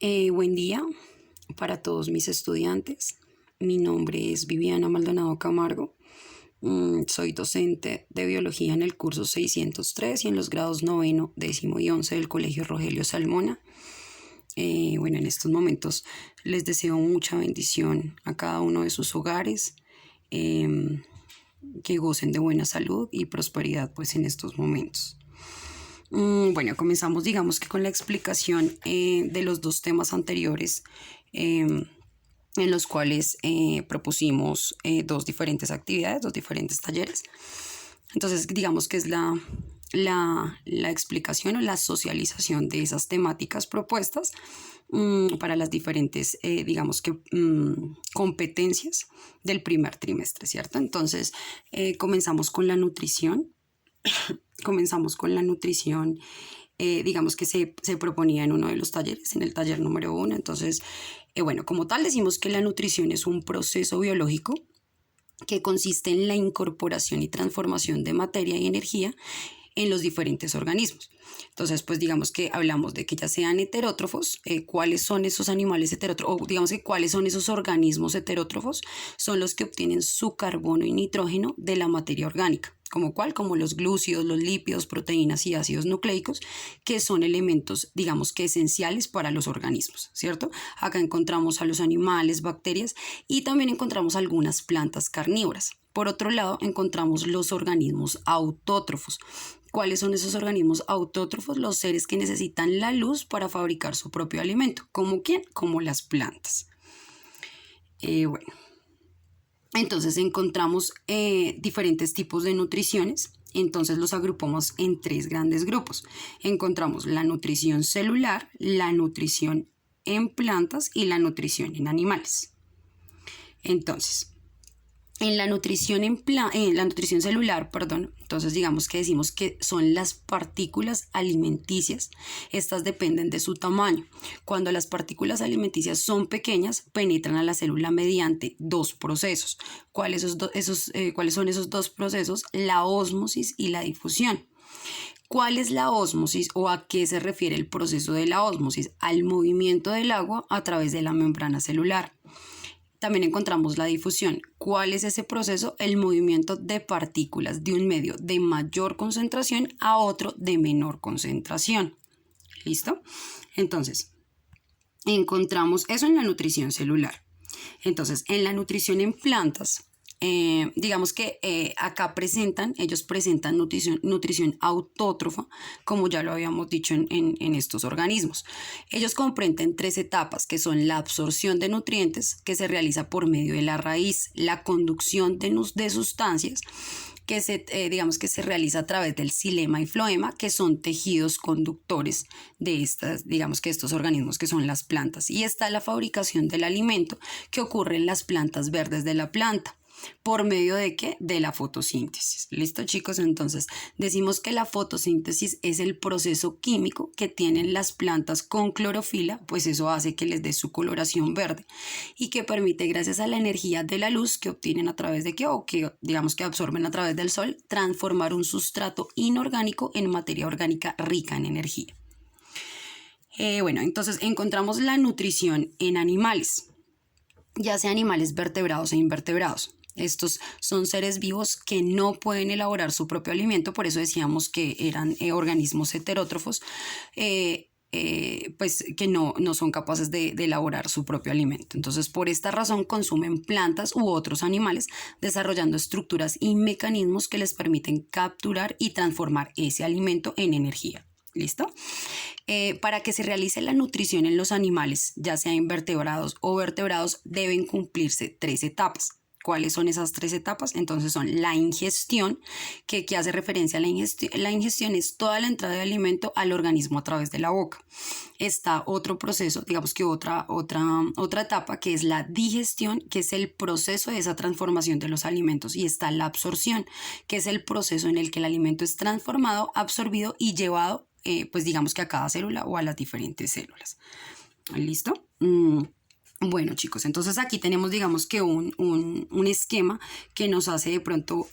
Buen día para todos mis estudiantes. Mi nombre es Viviana Maldonado Camargo. Soy docente de biología en el curso 603 y en los grados noveno, décimo y 11 del Colegio Rogelio Salmona. En estos momentos les deseo mucha bendición a cada uno de sus hogares, que gocen de buena salud y prosperidad pues en estos momentos. Comenzamos digamos que con la explicación de los dos temas anteriores, en los cuales propusimos dos diferentes actividades, dos diferentes talleres. Entonces digamos que es la explicación o la socialización de esas temáticas propuestas para las diferentes, competencias del primer trimestre, ¿cierto? Entonces comenzamos con la nutrición. Digamos que se proponía en uno de los talleres, en el taller número 1. Entonces, como tal decimos que la nutrición es un proceso biológico que consiste en la incorporación y transformación de materia y energía en los diferentes organismos. Entonces, pues digamos que hablamos de que ya sean heterótrofos, cuáles son esos animales heterótrofos, o digamos que cuáles son esos organismos heterótrofos, son los que obtienen su carbono y nitrógeno de la materia orgánica. Como los glúcidos, los lípidos, proteínas y ácidos nucleicos, que son elementos, digamos que esenciales para los organismos, ¿cierto? Acá encontramos a los animales, bacterias y también encontramos algunas plantas carnívoras. Por otro lado, encontramos los organismos autótrofos. ¿Cuáles son esos organismos autótrofos? Los seres que necesitan la luz para fabricar su propio alimento. ¿Como quién? Como las plantas. Entonces encontramos diferentes tipos de nutriciones. Entonces los agrupamos en tres grandes grupos. Encontramos la nutrición celular, la nutrición en plantas y la nutrición en animales. Entonces, en la nutrición celular, entonces digamos que decimos que son las partículas alimenticias. Estas dependen de su tamaño. Cuando las partículas alimenticias son pequeñas, penetran a la célula mediante dos procesos. ¿Cuáles son esos dos procesos? La ósmosis y la difusión. ¿Cuál es la ósmosis o a qué se refiere el proceso de la ósmosis? Al movimiento del agua a través de la membrana celular. También encontramos la difusión. ¿Cuál es ese proceso? El movimiento de partículas de un medio de mayor concentración a otro de menor concentración. ¿Listo? Entonces, encontramos eso en la nutrición celular. Entonces, en la nutrición en plantas, digamos que acá ellos presentan nutrición autótrofa, como ya lo habíamos dicho en estos organismos. Ellos comprenden tres etapas, que son la absorción de nutrientes, que se realiza por medio de la raíz, la conducción de sustancias, que se realiza a través del xilema y floema, que son tejidos conductores de estos organismos que son las plantas. Y está la fabricación del alimento, que ocurre en las plantas verdes de la planta. ¿Por medio de qué? De la fotosíntesis. ¿Listo, chicos? Entonces, decimos que la fotosíntesis es el proceso químico que tienen las plantas con clorofila, pues eso hace que les dé su coloración verde y que permite, gracias a la energía de la luz que obtienen a través de que absorben a través del sol, transformar un sustrato inorgánico en materia orgánica rica en energía. Entonces encontramos la nutrición en animales, ya sea animales vertebrados e invertebrados. Estos son seres vivos que no pueden elaborar su propio alimento, por eso decíamos que eran organismos heterótrofos, pues que no son capaces de elaborar su propio alimento. Entonces, por esta razón consumen plantas u otros animales, desarrollando estructuras y mecanismos que les permiten capturar y transformar ese alimento en energía. ¿Listo? Para que se realice la nutrición en los animales, ya sea invertebrados o vertebrados, deben cumplirse tres etapas. ¿Cuáles son esas tres etapas? Entonces son la ingestión, que hace referencia a la ingestión. La ingestión es toda la entrada de alimento al organismo a través de la boca. Está otro proceso, digamos que otra etapa, que es la digestión, que es el proceso de esa transformación de los alimentos. Y está la absorción, que es el proceso en el que el alimento es transformado, absorbido y llevado, pues digamos que a cada célula o a las diferentes células. ¿Listo? Bueno, chicos, entonces aquí tenemos digamos que un esquema que nos hace de pronto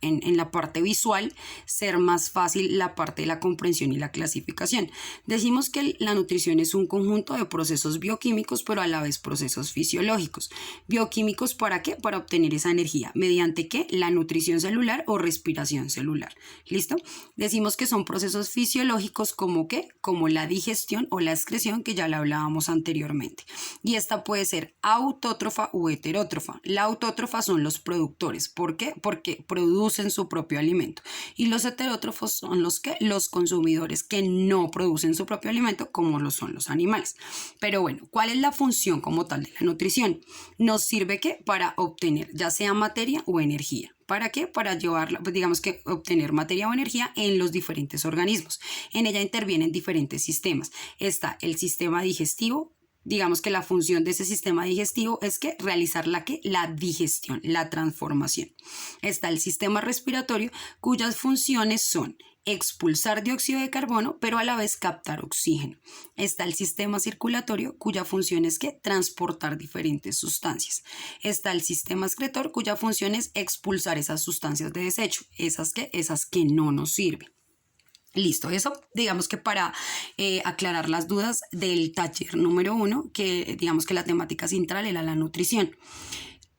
en la parte visual ser más fácil la parte de la comprensión y la clasificación. Decimos que la nutrición es un conjunto de procesos bioquímicos, pero a la vez procesos fisiológicos. ¿Bioquímicos para qué? Para obtener esa energía. ¿Mediante qué? La nutrición celular o respiración celular. ¿Listo? Decimos que son procesos fisiológicos como ¿qué? Como la digestión o la excreción, que ya la hablábamos anteriormente. Y esta puede ser autótrofa u heterótrofa. La autótrofa son los productores. ¿Por qué? Porque producen su propio alimento, y los heterótrofos son los consumidores que no producen su propio alimento, como lo son los animales. Pero bueno, ¿cuál es la función como tal de la nutrición? Nos sirve ¿qué? Para obtener ya sea materia o energía. ¿Para qué? Para llevarla, pues digamos que obtener materia o energía en los diferentes organismos. En ella intervienen diferentes sistemas. Está el sistema digestivo. Digamos que la función de ese sistema digestivo es que realizar la digestión, la transformación. Está el sistema respiratorio, cuyas funciones son expulsar dióxido de carbono, pero a la vez captar oxígeno. Está el sistema circulatorio, cuya función es que transportar diferentes sustancias. Está el sistema excretor, cuya función es expulsar esas sustancias de desecho, esas que no nos sirven. Listo, eso digamos que para aclarar las dudas del taller número 1, que digamos que la temática central era la nutrición.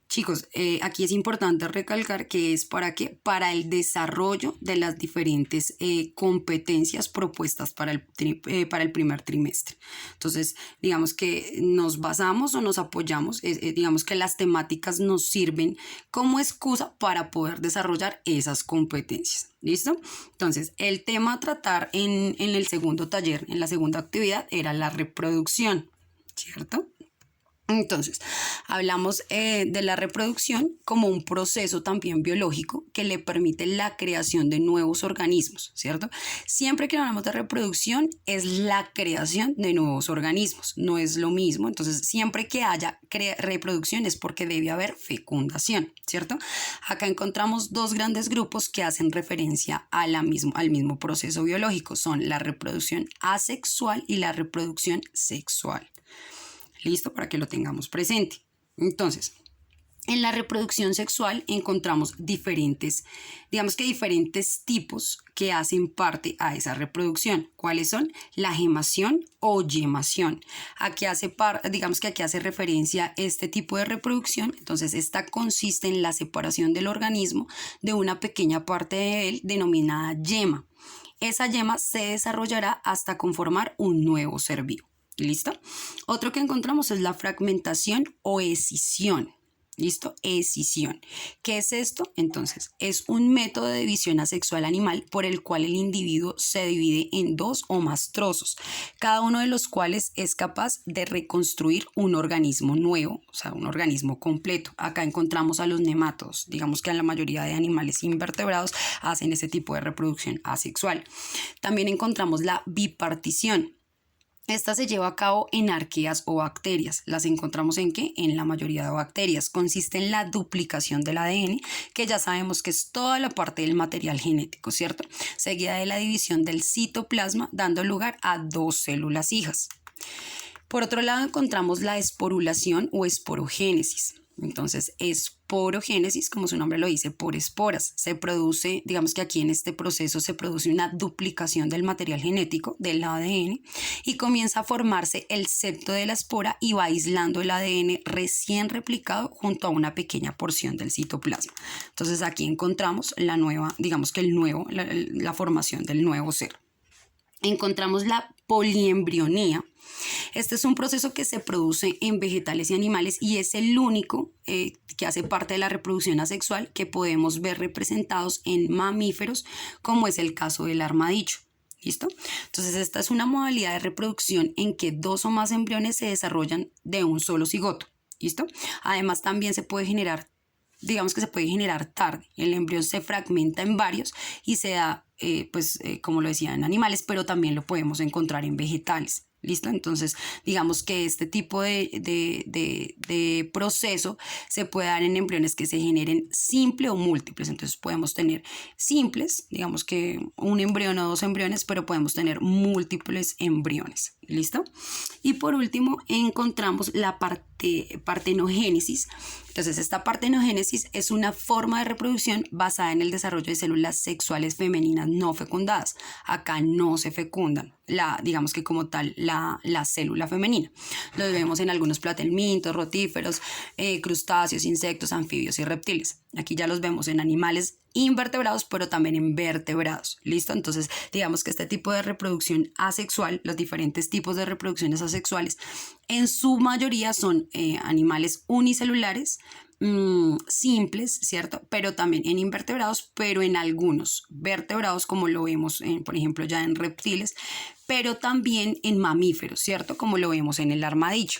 Chicos, aquí es importante recalcar que es para qué, para el desarrollo de las diferentes competencias propuestas para el primer trimestre. Entonces, digamos que nos basamos o nos apoyamos, digamos que las temáticas nos sirven como excusa para poder desarrollar esas competencias. ¿Listo? Entonces, el tema a tratar en el segundo taller, en la segunda actividad, era la reproducción, ¿cierto? Entonces, hablamos de la reproducción como un proceso también biológico que le permite la creación de nuevos organismos, ¿cierto? Siempre que hablamos de reproducción es la creación de nuevos organismos, no es lo mismo. Entonces, siempre que haya reproducción es porque debe haber fecundación, ¿cierto? Acá encontramos dos grandes grupos que hacen referencia al mismo proceso biológico. Son la reproducción asexual y la reproducción sexual. Listo, para que lo tengamos presente. Entonces, en la reproducción sexual encontramos diferentes tipos que hacen parte a esa reproducción. ¿Cuáles son? La gemación o yemación. Aquí hace referencia este tipo de reproducción. Entonces, esta consiste en la separación del organismo de una pequeña parte de él denominada yema. Esa yema se desarrollará hasta conformar un nuevo ser vivo. ¿Listo? Otro que encontramos es la fragmentación o escisión. ¿Listo? Escisión. ¿Qué es esto? Entonces, es un método de división asexual animal por el cual el individuo se divide en dos o más trozos, cada uno de los cuales es capaz de reconstruir un organismo nuevo, o sea, un organismo completo. Acá encontramos a los nemátodos. Digamos que la mayoría de animales invertebrados hacen ese tipo de reproducción asexual. También encontramos la bipartición. Esta se lleva a cabo en arqueas o bacterias. ¿Las encontramos en qué? En la mayoría de bacterias. Consiste en la duplicación del ADN, que ya sabemos que es toda la parte del material genético, ¿cierto? Seguida de la división del citoplasma, dando lugar a dos células hijas. Por otro lado, encontramos la esporulación o esporogénesis. Entonces, esporogénesis, como su nombre lo dice, por esporas. Se produce, digamos que aquí en este proceso se produce una duplicación del material genético, del ADN, y comienza a formarse el septo de la espora y va aislando el ADN recién replicado junto a una pequeña porción del citoplasma. Entonces, aquí encontramos la formación del nuevo ser. Encontramos la poliembrionía. Este es un proceso que se produce en vegetales y animales y es el único que hace parte de la reproducción asexual que podemos ver representados en mamíferos, como es el caso del armadillo. ¿Listo? Entonces, esta es una modalidad de reproducción en que dos o más embriones se desarrollan de un solo cigoto. ¿Listo? Además, también se puede generar tarde. El embrión se fragmenta en varios y se da, como lo decía, en animales, pero también lo podemos encontrar en vegetales. ¿Listo? Entonces, digamos que este tipo de proceso se puede dar en embriones que se generen simple o múltiples. Entonces, podemos tener simples, digamos que un embrión o dos embriones, pero podemos tener múltiples embriones. ¿Listo? Y por último encontramos la partenogénesis. Entonces esta partenogénesis es una forma de reproducción basada en el desarrollo de células sexuales femeninas no fecundadas. Acá no se fecundan, digamos que como tal, la célula femenina. Lo vemos en algunos platelmintos, rotíferos, crustáceos, insectos, anfibios y reptiles. Aquí ya los vemos en animales invertebrados, pero también en vertebrados. ¿Listo? Entonces, digamos que este tipo de reproducción asexual, los diferentes tipos de reproducciones asexuales, en su mayoría son animales unicelulares, simples, ¿cierto? Pero también en invertebrados, pero en algunos vertebrados, como lo vemos, por ejemplo, ya en reptiles, pero también en mamíferos, ¿cierto? Como lo vemos en el armadillo.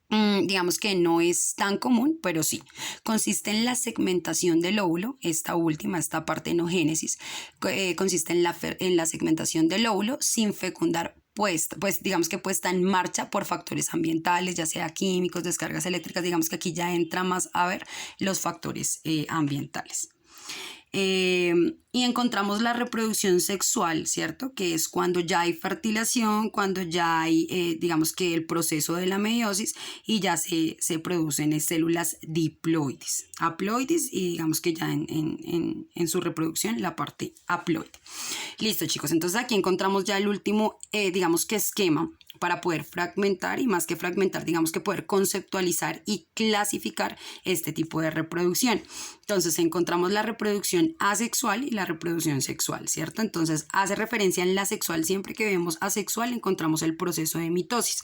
Digamos que no es tan común, pero sí. Consiste en la segmentación del óvulo, esta partenogénesis, consiste en la segmentación del óvulo sin fecundar, pues digamos que puesta en marcha por factores ambientales, ya sea químicos, descargas eléctricas, digamos que aquí ya entra más a ver los factores ambientales. Y encontramos la reproducción sexual, ¿cierto? Que es cuando ya hay fertilización, cuando ya hay, digamos que el proceso de la meiosis y ya se producen células diploides, haploides y digamos que ya en su reproducción la parte haploide. Listo, chicos, entonces aquí encontramos ya el último, digamos que esquema para poder fragmentar y más que fragmentar, digamos que poder conceptualizar y clasificar este tipo de reproducción. Entonces encontramos la reproducción asexual y la reproducción sexual, ¿cierto? Entonces hace referencia en la sexual, siempre que vemos asexual encontramos el proceso de mitosis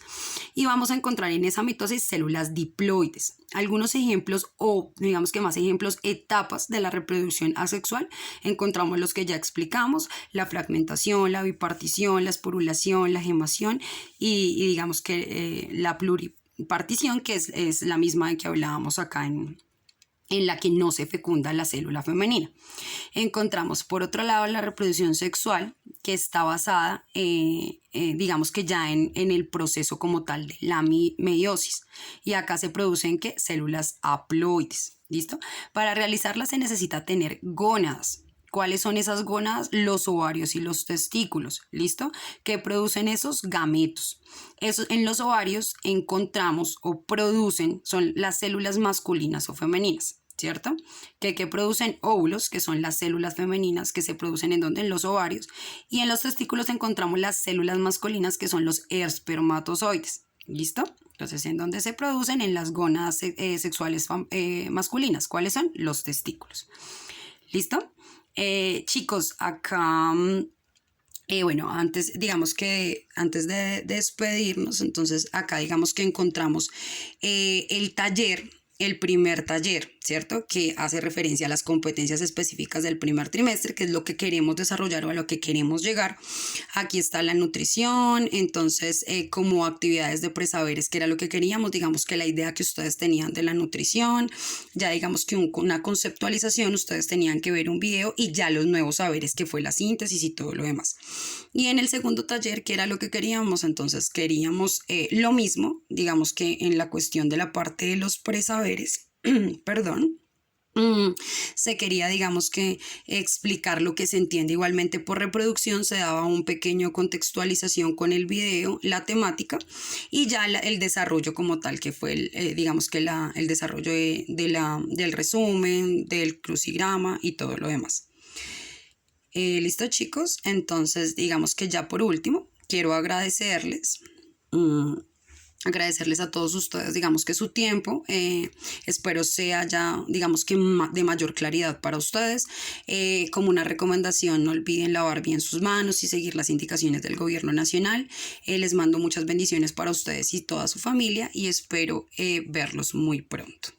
y vamos a encontrar en esa mitosis células diploides. Algunos ejemplos o digamos que más ejemplos, etapas de la reproducción asexual, encontramos los que ya explicamos, la fragmentación, la bipartición, la esporulación, la gemación y digamos que la pluripartición, que es la misma de que hablábamos acá en la que no se fecunda la célula femenina. Encontramos por otro lado la reproducción sexual, que está basada digamos que ya en el proceso como tal de la meiosis, y acá se producen células haploides. ¿Listo? Para realizarla se necesita tener gónadas. ¿Cuáles son esas gónadas? Los ovarios y los testículos, ¿listo? Que producen esos gametos. En los ovarios encontramos o producen, son las células masculinas o femeninas, ¿cierto? Que producen óvulos, que son las células femeninas que se producen en los ovarios, y en los testículos encontramos las células masculinas, que son los espermatozoides, ¿listo? Entonces, ¿en dónde se producen? En las gónadas sexuales masculinas. ¿Cuáles son? Los testículos. ¿Listo? Chicos, acá, bueno, antes de despedirnos, entonces acá digamos que encontramos el primer taller, ¿cierto? Que hace referencia a las competencias específicas del primer trimestre, que es lo que queremos desarrollar o a lo que queremos llegar. Aquí está la nutrición, entonces como actividades de presaberes, que era lo que queríamos, digamos que la idea que ustedes tenían de la nutrición, ya digamos que una conceptualización, ustedes tenían que ver un video y ya los nuevos saberes, que fue la síntesis y todo lo demás. Y en el segundo taller, que era lo que queríamos, entonces queríamos lo mismo, digamos que en la cuestión de la parte de los presaberes, perdón, se quería, digamos que, explicar lo que se entiende igualmente por reproducción, se daba un pequeño contextualización con el video, la temática y ya el desarrollo como tal, que fue digamos que el desarrollo del resumen, del crucigrama y todo lo demás. Listo, chicos, entonces digamos que ya por último quiero agradecerles a todos ustedes, digamos que su tiempo, espero sea ya, digamos que de mayor claridad para ustedes. Como una recomendación, no olviden lavar bien sus manos y seguir las indicaciones del gobierno nacional. Les mando muchas bendiciones para ustedes y toda su familia y espero verlos muy pronto.